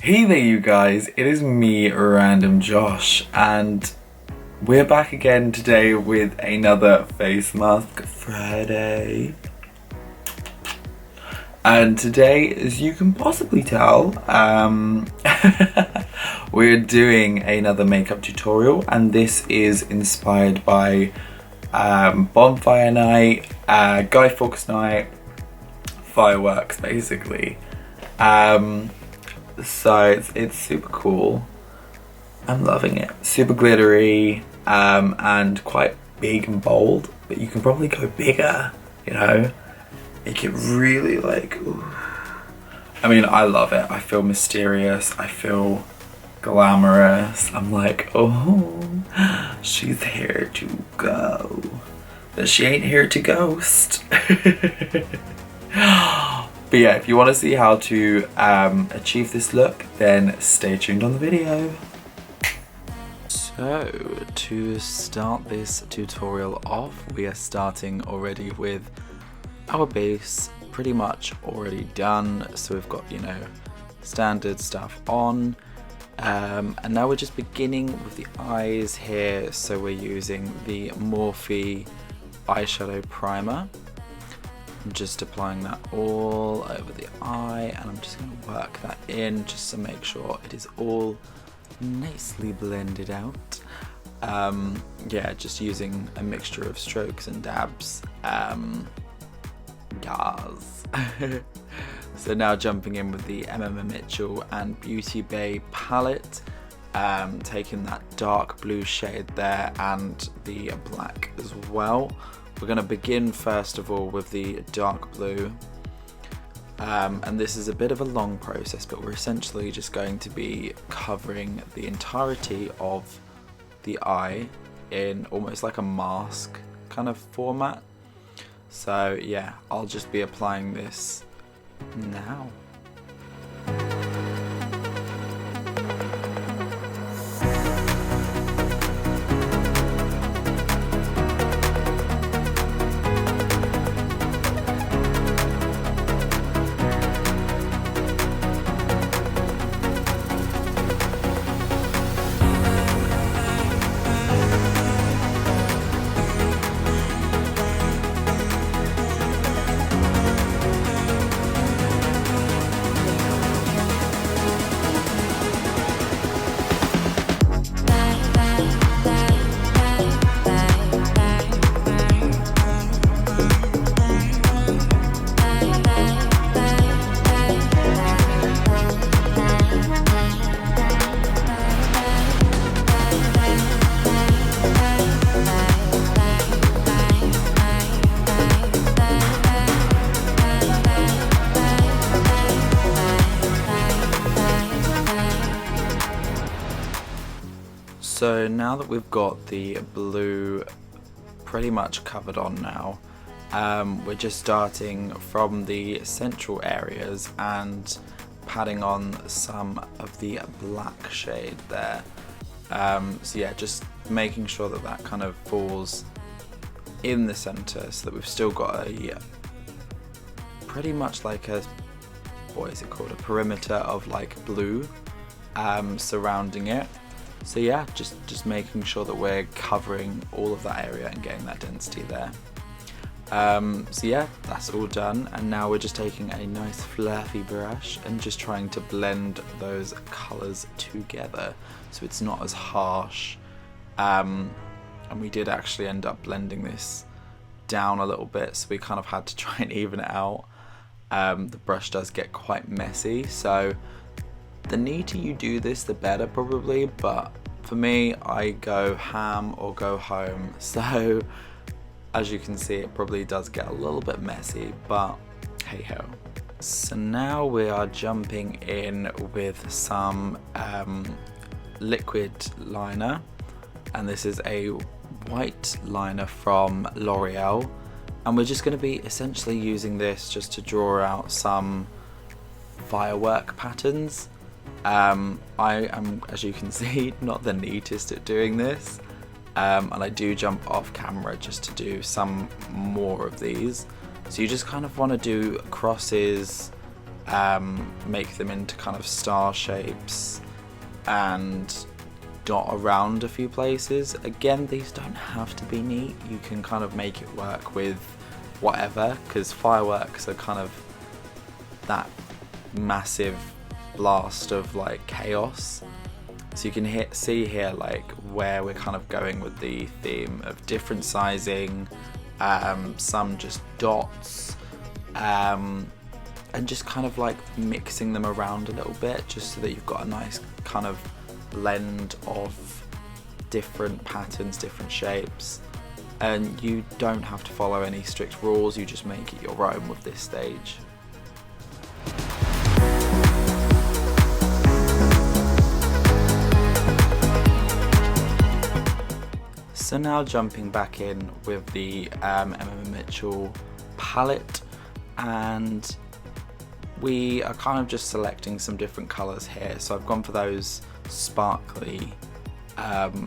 Hey there you guys, it is me, RandomJosh, and we're back again today with another face mask Friday. And today, as you can possibly tell, we're doing another makeup tutorial, and this is inspired by bonfire night, Guy Fawkes night, fireworks basically. So it's super cool. I'm loving it. Super glittery and quite big and bold, but you can probably go bigger, you know? Make it really like, ooh. I mean, I love it. I feel mysterious. I feel glamorous. I'm like, oh, she's here to go. But she ain't here to ghost. But yeah, if you want to see how to achieve this look, then stay tuned on the video. So, to start this tutorial off, we are starting already with our base pretty much already done. So we've got, you know, standard stuff on. And now we're just beginning with the eyes here. So we're using the Morphe eyeshadow primer. I'm just applying that all over the eye, and I'm just going to work that in just to make sure it is all nicely blended out. Yeah, just using a mixture of strokes and dabs. Yes. So now jumping in with the MM Mitchell and Beauty Bay palette, taking that dark blue shade there and the black as well. We're going to begin first of all with the dark blue, and this is a bit of a long process, but we're essentially just going to be covering the entirety of the eye in almost like a mask kind of format. So yeah, I'll just be applying this now. So now that we've got the blue pretty much covered on now, we're just starting from the central areas and patting on some of the black shade there. So yeah, just making sure that that kind of falls in the center so that we've still got a pretty much like a, what is it called, a perimeter of like blue surrounding it. So yeah, just making sure that we're covering all of that area and getting that density there. So yeah, that's all done, and now we're just taking a nice fluffy brush and just trying to blend those colours together so it's not as harsh. And we did actually end up blending this down a little bit, so we kind of had to try and even it out. The brush does get quite messy, so the neater you do this, the better probably, but for me, I go ham or go home. So as you can see, it probably does get a little bit messy, but hey ho. So now we are jumping in with some liquid liner, and this is a white liner from L'Oreal, and we're just going to be essentially using this just to draw out some firework patterns. I am, as you can see, not the neatest at doing this, and I do jump off camera just to do some more of these. So you just kind of want to do crosses make them into kind of star shapes and dot around a few places. Again, these don't have to be neat, you can kind of make it work with whatever, because fireworks are kind of that massive blast of like chaos. So you can see here like where we're kind of going with the theme of different sizing, some just dots, and just kind of like mixing them around a little bit, just so that you've got a nice kind of blend of different patterns, different shapes. And you don't have to follow any strict rules, you just make it your own with this stage. So now jumping back in with the Emma Mitchell palette, and we are kind of just selecting some different colours here. So I've gone for those sparkly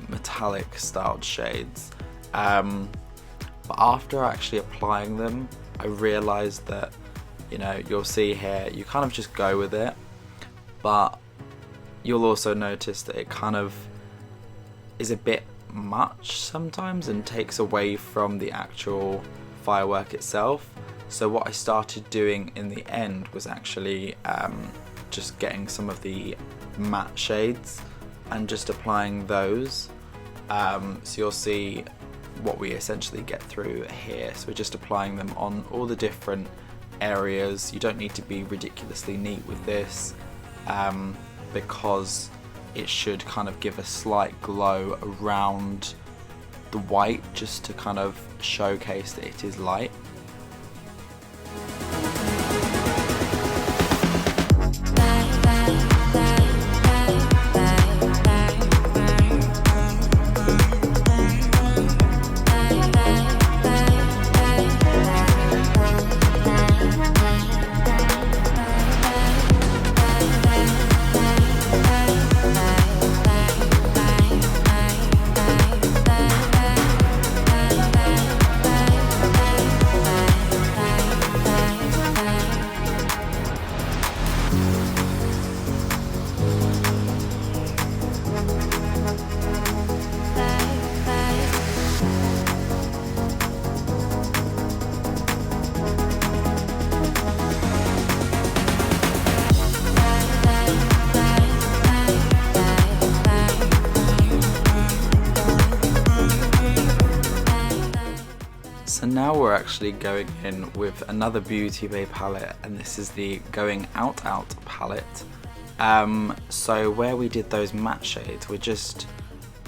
metallic styled shades, but after actually applying them I realised that, you know, you'll see here you kind of just go with it, but you'll also notice that it kind of is a bit much sometimes and takes away from the actual firework itself. So what I started doing in the end was actually just getting some of the matte shades and just applying those. So you'll see what we essentially get through here. So we're just applying them on all the different areas. You don't need to be ridiculously neat with this, because it should kind of give a slight glow around the white, just to kind of showcase that it is light. So now we're actually going in with another Beauty Bay palette, and this is the Going Out palette. So where we did those matte shades, we're just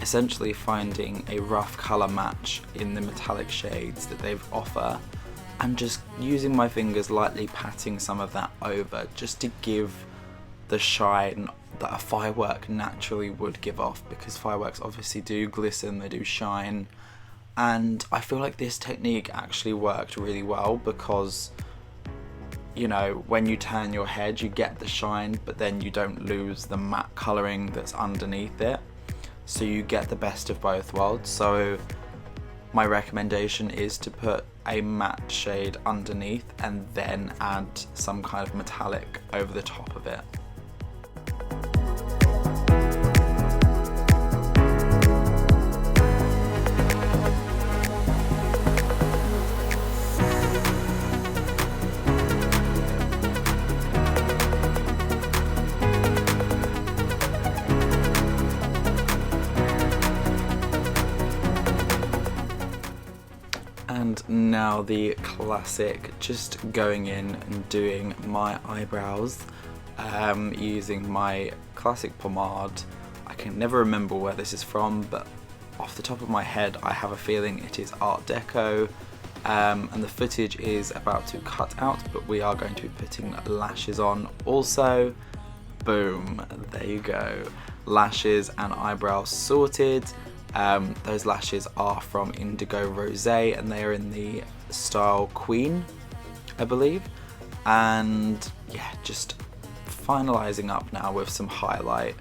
essentially finding a rough colour match in the metallic shades that they offer, and just using my fingers lightly patting some of that over, just to give the shine that a firework naturally would give off, because fireworks obviously do glisten, they do shine. And I feel like this technique actually worked really well, because, you know, when you turn your head you get the shine, but then you don't lose the matte colouring that's underneath it, so you get the best of both worlds. So my recommendation is to put a matte shade underneath and then add some kind of metallic over the top of it. And now the classic, just going in and doing my eyebrows using my classic pomade. I can never remember where this is from, but off the top of my head I have a feeling it is Art Deco, and the footage is about to cut out, but we are going to be putting lashes on also. Boom, there you go, lashes and eyebrows sorted. Those lashes are from Indigo Rosé and they are in the style Queen, I believe. And yeah, just finalising up now with some highlight,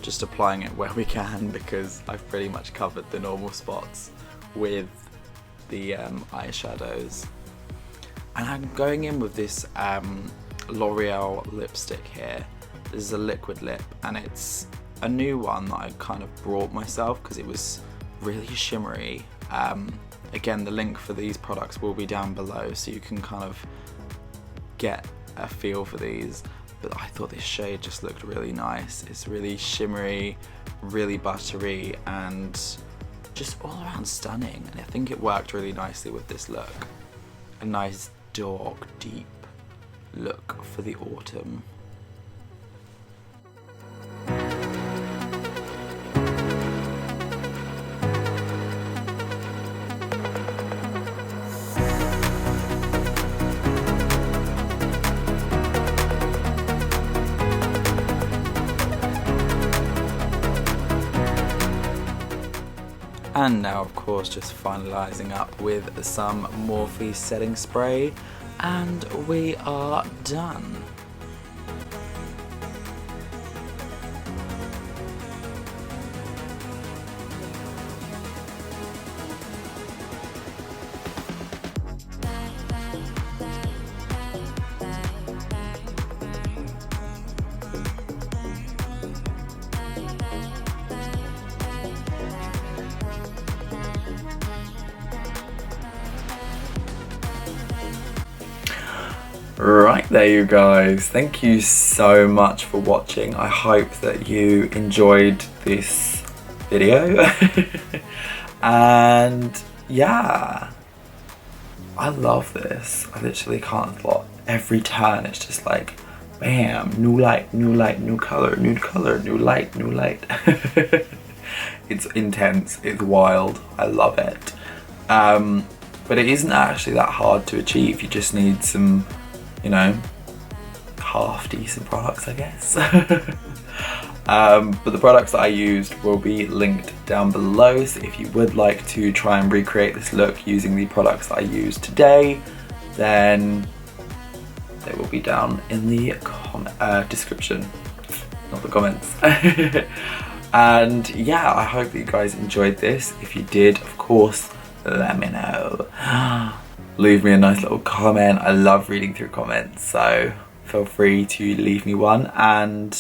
just applying it where we can, because I've pretty much covered the normal spots with the eyeshadows. And I'm going in with this L'Oreal lipstick here. This is a liquid lip, and it's a new one that I kind of brought myself because it was really shimmery. Again, the link for these products will be down below, so you can kind of get a feel for these. But I thought this shade just looked really nice. It's really shimmery, really buttery, and just all around stunning. And I think it worked really nicely with this look. A nice dog deep look for the autumn. And now, of course, just finalising up with some Morphe setting spray, and we are done. Right, there you guys. Thank you so much for watching. I hope that you enjoyed this video. And yeah, I love this. I literally can't thought every turn it's just like bam, new light, new color, new light, new light. It's intense, it's wild, I love it. But it isn't actually that hard to achieve. You just need some, you know, half decent products, I guess. But the products that I used will be linked down below, so if you would like to try and recreate this look using the products that I used today, then they will be down in the description, not the comments. And yeah, I hope that you guys enjoyed this. If you did, of course, let me know. Leave me a nice little comment. I love reading through comments, so feel free to leave me one. And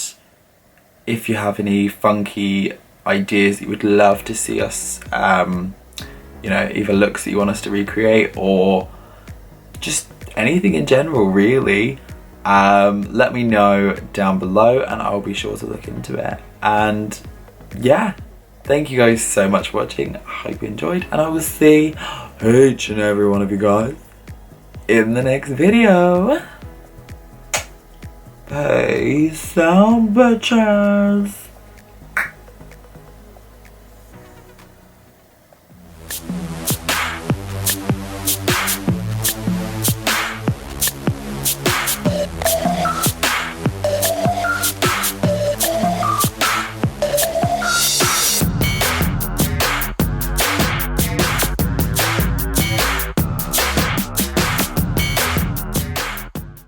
if you have any funky ideas that you would love to see us, you know, either looks that you want us to recreate or just anything in general really, let me know down below and I'll be sure to look into it. And yeah, thank you guys so much for watching. I hope you enjoyed, and I will see each and every one of you guys in the next video. Peace out, bitches.